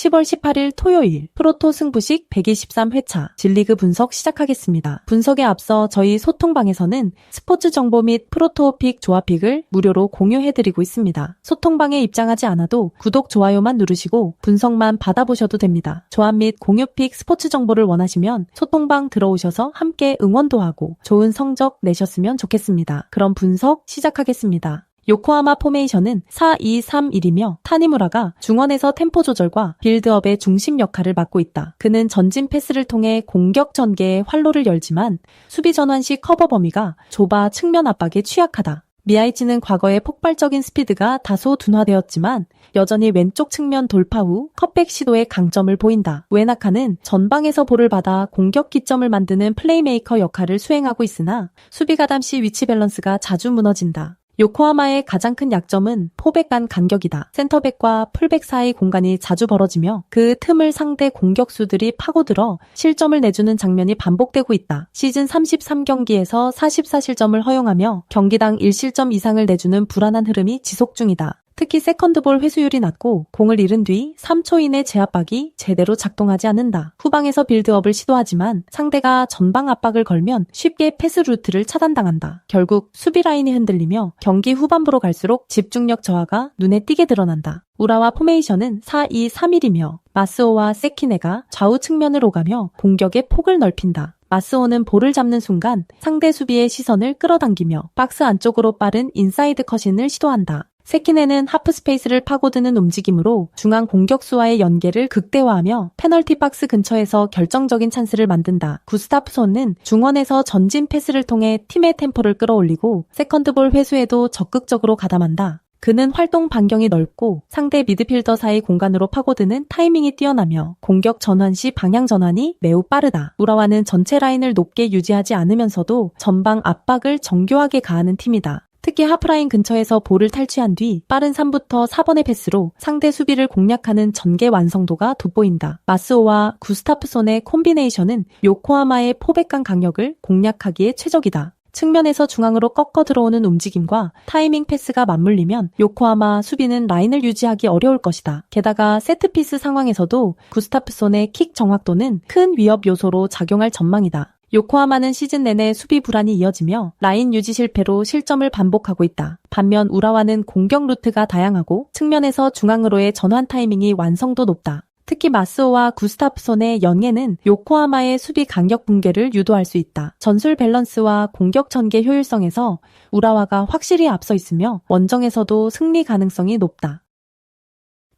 10월 18일 토요일 프로토 승부식 123회차 진리그 분석 시작하겠습니다. 분석에 앞서 저희 소통방에서는 스포츠 정보 및 프로토픽 조합픽을 무료로 공유해드리고 있습니다. 소통방에 입장하지 않아도 구독, 좋아요만 누르시고 분석만 받아보셔도 됩니다. 조합 및 공유픽 스포츠 정보를 원하시면 소통방 들어오셔서 함께 응원도 하고 좋은 성적 내셨으면 좋겠습니다. 그럼 분석 시작하겠습니다. 요코하마 포메이션은 4-2-3-1이며 타니무라가 중원에서 템포 조절과 빌드업의 중심 역할을 맡고 있다. 그는 전진 패스를 통해 공격 전개에 활로를 열지만 수비 전환 시 커버 범위가 좁아 측면 압박에 취약하다. 미야이치는 과거에 폭발적인 스피드가 다소 둔화되었지만 여전히 왼쪽 측면 돌파 후 컷백 시도에 강점을 보인다. 우에나카는 전방에서 볼을 받아 공격 기점을 만드는 플레이메이커 역할을 수행하고 있으나 수비 가담 시 위치 밸런스가 자주 무너진다. 요코하마의 가장 큰 약점은 포백 간 간격이다. 센터백과 풀백 사이 공간이 자주 벌어지며 그 틈을 상대 공격수들이 파고들어 실점을 내주는 장면이 반복되고 있다. 시즌 33경기에서 44실점을 허용하며 경기당 1실점 이상을 내주는 불안한 흐름이 지속 중이다. 특히 세컨드볼 회수율이 낮고 공을 잃은 뒤 3초 이내 제압박이 제대로 작동하지 않는다. 후방에서 빌드업을 시도하지만 상대가 전방 압박을 걸면 쉽게 패스 루트를 차단당한다. 결국 수비 라인이 흔들리며 경기 후반부로 갈수록 집중력 저하가 눈에 띄게 드러난다. 우라와 포메이션은 4-2-3-1이며 마스오와 세키네가 좌우 측면을 오가며 공격의 폭을 넓힌다. 마스오는 볼을 잡는 순간 상대 수비의 시선을 끌어당기며 박스 안쪽으로 빠른 인사이드 컷인을 시도한다. 세키네는 하프 스페이스를 파고드는 움직임으로 중앙 공격수와의 연계를 극대화하며 페널티 박스 근처에서 결정적인 찬스를 만든다. 구스타프손은 중원에서 전진 패스를 통해 팀의 템포를 끌어올리고 세컨드볼 회수에도 적극적으로 가담한다. 그는 활동 반경이 넓고 상대 미드필더 사이 공간으로 파고드는 타이밍이 뛰어나며 공격 전환 시 방향 전환이 매우 빠르다. 우라와는 전체 라인을 높게 유지하지 않으면서도 전방 압박을 정교하게 가하는 팀이다. 특히 하프라인 근처에서 볼을 탈취한 뒤 빠른 3부터 4번의 패스로 상대 수비를 공략하는 전개 완성도가 돋보인다. 마스오와 구스타프손의 콤비네이션은 요코하마의 포백간 강력을 공략하기에 최적이다. 측면에서 중앙으로 꺾어 들어오는 움직임과 타이밍 패스가 맞물리면 요코하마 수비는 라인을 유지하기 어려울 것이다. 게다가 세트피스 상황에서도 구스타프손의 킥 정확도는 큰 위협 요소로 작용할 전망이다. 요코하마는 시즌 내내 수비 불안이 이어지며 라인 유지 실패로 실점을 반복하고 있다. 반면 우라와는 공격 루트가 다양하고 측면에서 중앙으로의 전환 타이밍이 완성도 높다. 특히 마스오와 구스타프손의 연계는 요코하마의 수비 간격 붕괴를 유도할 수 있다. 전술 밸런스와 공격 전개 효율성에서 우라와가 확실히 앞서 있으며 원정에서도 승리 가능성이 높다.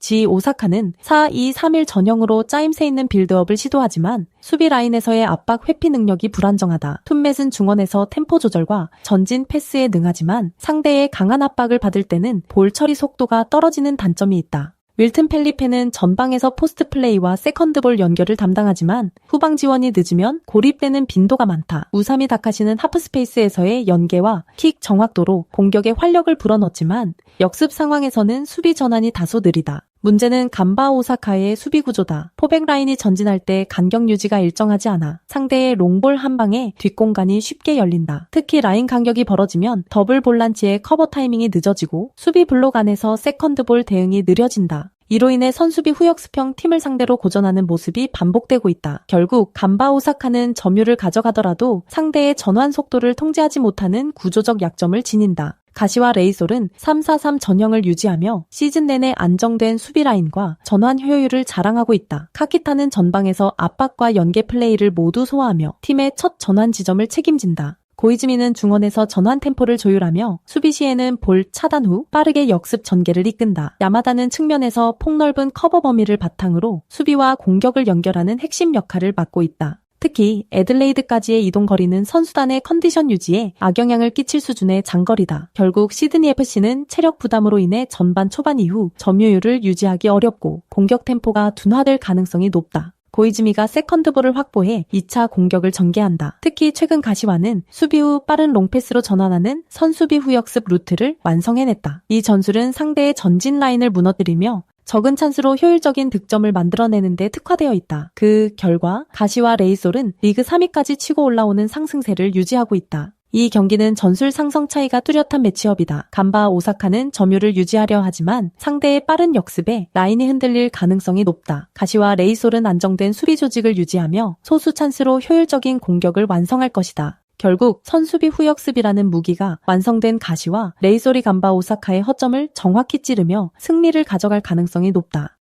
지 오사카는 4-2-3-1 전형으로 짜임새 있는 빌드업을 시도하지만 수비 라인에서의 압박 회피 능력이 불안정하다. 툰맷은 중원에서 템포 조절과 전진 패스에 능하지만 상대의 강한 압박을 받을 때는 볼 처리 속도가 떨어지는 단점이 있다. 윌튼 펠리페는 전방에서 포스트 플레이와 세컨드볼 연결을 담당하지만 후방 지원이 늦으면 고립되는 빈도가 많다. 우사미 다카시는 하프스페이스에서의 연계와 킥 정확도로 공격에 활력을 불어넣지만 역습 상황에서는 수비 전환이 다소 느리다. 문제는 간바 오사카의 수비 구조다. 포백 라인이 전진할 때 간격 유지가 일정하지 않아 상대의 롱볼 한 방에 뒷공간이 쉽게 열린다. 특히 라인 간격이 벌어지면 더블 볼란치의 커버 타이밍이 늦어지고 수비 블록 안에서 세컨드볼 대응이 느려진다. 이로 인해 선수비 후역습형 팀을 상대로 고전하는 모습이 반복되고 있다. 결국 간바 오사카는 점유를 가져가더라도 상대의 전환 속도를 통제하지 못하는 구조적 약점을 지닌다. 가시와 레이솔은 3-4-3 전형을 유지하며 시즌 내내 안정된 수비 라인과 전환 효율을 자랑하고 있다. 카키타는 전방에서 압박과 연계 플레이를 모두 소화하며 팀의 첫 전환 지점을 책임진다. 고이즈미는 중원에서 전환 템포를 조율하며 수비 시에는 볼 차단 후 빠르게 역습 전개를 이끈다. 야마다는 측면에서 폭넓은 커버 범위를 바탕으로 수비와 공격을 연결하는 핵심 역할을 맡고 있다. 특히 애들레이드까지의 이동 거리는 선수단의 컨디션 유지에 악영향을 끼칠 수준의 장거리다. 결국 시드니FC는 체력 부담으로 인해 전반 초반 이후 점유율을 유지하기 어렵고 공격 템포가 둔화될 가능성이 높다. 고이즈미가 세컨드볼을 확보해 2차 공격을 전개한다. 특히 최근 가시와는 수비 후 빠른 롱패스로 전환하는 선수비 후역습 루트를 완성해냈다. 이 전술은 상대의 전진 라인을 무너뜨리며 적은 찬스로 효율적인 득점을 만들어내는 데 특화되어 있다. 그 결과 가시와 레이솔은 리그 3위까지 치고 올라오는 상승세를 유지하고 있다. 이 경기는 전술 상성 차이가 뚜렷한 매치업이다. 간바 오사카는 점유를 유지하려 하지만 상대의 빠른 역습에 라인이 흔들릴 가능성이 높다. 가시와 레이솔은 안정된 수비 조직을 유지하며 소수 찬스로 효율적인 공격을 완성할 것이다. 결국 선수비 후역습이라는 무기가 완성된 가시와 레이솔이 간바 오사카의 허점을 정확히 찌르며 승리를 가져갈 가능성이 높다.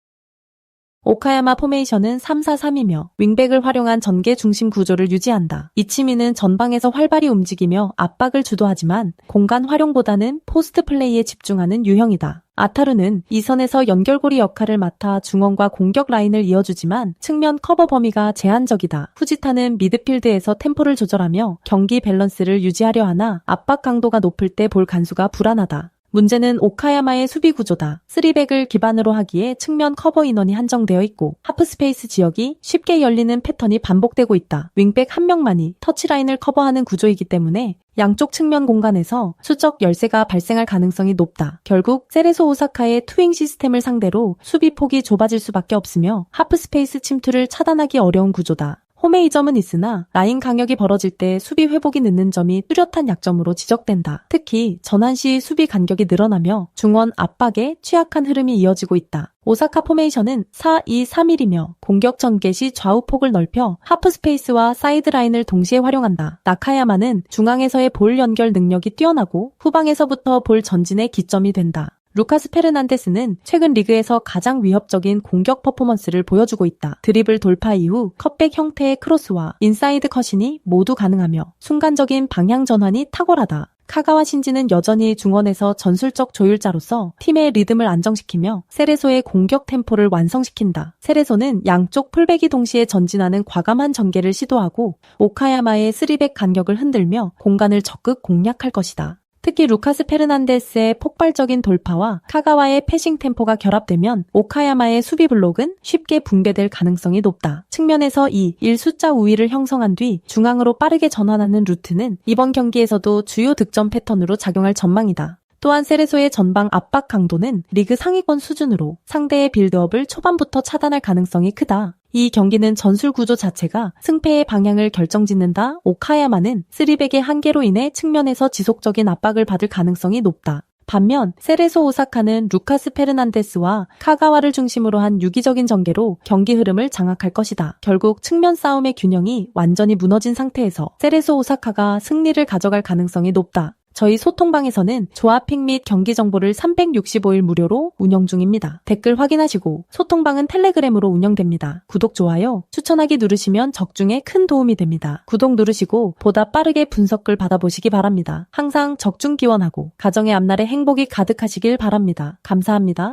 오카야마 포메이션은 3-4-3이며 윙백을 활용한 전개 중심 구조를 유지한다. 이치미는 전방에서 활발히 움직이며 압박을 주도하지만 공간 활용보다는 포스트 플레이에 집중하는 유형이다. 아타루는 이선에서 연결고리 역할을 맡아 중원과 공격 라인을 이어주지만 측면 커버 범위가 제한적이다. 후지타는 미드필드에서 템포를 조절하며 경기 밸런스를 유지하려 하나 압박 강도가 높을 때 볼 간수가 불안하다. 문제는 오카야마의 수비 구조다. 3백을 기반으로 하기에 측면 커버 인원이 한정되어 있고 하프스페이스 지역이 쉽게 열리는 패턴이 반복되고 있다. 윙백 한 명만이 터치라인을 커버하는 구조이기 때문에 양쪽 측면 공간에서 수적 열세가 발생할 가능성이 높다. 결국 세레소 오사카의 투윙 시스템을 상대로 수비 폭이 좁아질 수밖에 없으며 하프스페이스 침투를 차단하기 어려운 구조다. 홈의 이점은 있으나 라인 강역이 벌어질 때 수비 회복이 늦는 점이 뚜렷한 약점으로 지적된다. 특히 전환 시 수비 간격이 늘어나며 중원 압박에 취약한 흐름이 이어지고 있다. 오사카 포메이션은 4-2-3-1이며 공격 전개 시 좌우 폭을 넓혀 하프 스페이스와 사이드 라인을 동시에 활용한다. 나카야마는 중앙에서의 볼 연결 능력이 뛰어나고 후방에서부터 볼 전진의 기점이 된다. 루카스 페르난데스는 최근 리그에서 가장 위협적인 공격 퍼포먼스를 보여주고 있다. 드리블 돌파 이후 컷백 형태의 크로스와 인사이드 컷신이 모두 가능하며 순간적인 방향 전환이 탁월하다. 카가와 신지는 여전히 중원에서 전술적 조율자로서 팀의 리듬을 안정시키며 세레소의 공격 템포를 완성시킨다. 세레소는 양쪽 풀백이 동시에 전진하는 과감한 전개를 시도하고 오카야마의 3백 간격을 흔들며 공간을 적극 공략할 것이다. 특히 루카스 페르난데스의 폭발적인 돌파와 카가와의 패싱 템포가 결합되면 오카야마의 수비 블록은 쉽게 붕괴될 가능성이 높다. 측면에서 1 숫자 우위를 형성한 뒤 중앙으로 빠르게 전환하는 루트는 이번 경기에서도 주요 득점 패턴으로 작용할 전망이다. 또한 세레소의 전방 압박 강도는 리그 상위권 수준으로 상대의 빌드업을 초반부터 차단할 가능성이 크다. 이 경기는 전술 구조 자체가 승패의 방향을 결정짓는다. 오카야마는 3백의 한계로 인해 측면에서 지속적인 압박을 받을 가능성이 높다. 반면 세레소 오사카는 루카스 페르난데스와 카가와를 중심으로 한 유기적인 전개로 경기 흐름을 장악할 것이다. 결국 측면 싸움의 균형이 완전히 무너진 상태에서 세레소 오사카가 승리를 가져갈 가능성이 높다. 저희 소통방에서는 조합픽 및 경기 정보를 365일 무료로 운영 중입니다. 댓글 확인하시고 소통방은 텔레그램으로 운영됩니다. 구독, 좋아요, 추천하기 누르시면 적중에 큰 도움이 됩니다. 구독 누르시고 보다 빠르게 분석글 받아보시기 바랍니다. 항상 적중 기원하고 가정의 앞날에 행복이 가득하시길 바랍니다. 감사합니다.